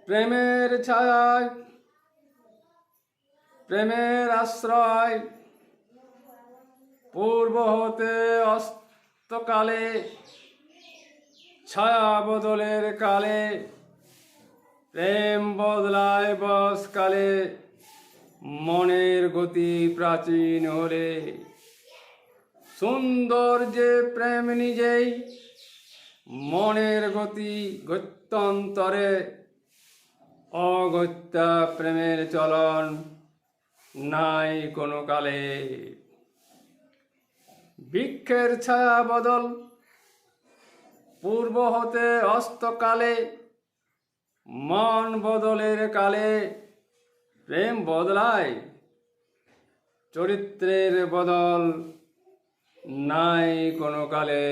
প্রেমের ছায়ায় প্রেমের আশ্রয় পূর্ব হতে অস্তকালে ছায়া বদলের কালে প্রেম বদলায় বসকালে মনের গতি প্রাচীন হলে সুন্দর যে প্রেম নিজেই মনের গতি গত্যন্তরে অগত্যা প্রেমের চলন নাই কোনো কালে। বৃক্ষের ছায়া বদল পূর্ব হতে অস্তকালে মন বদলের কালে প্রেম বদলায় চরিত্রের বদল নাই কোনো কালে।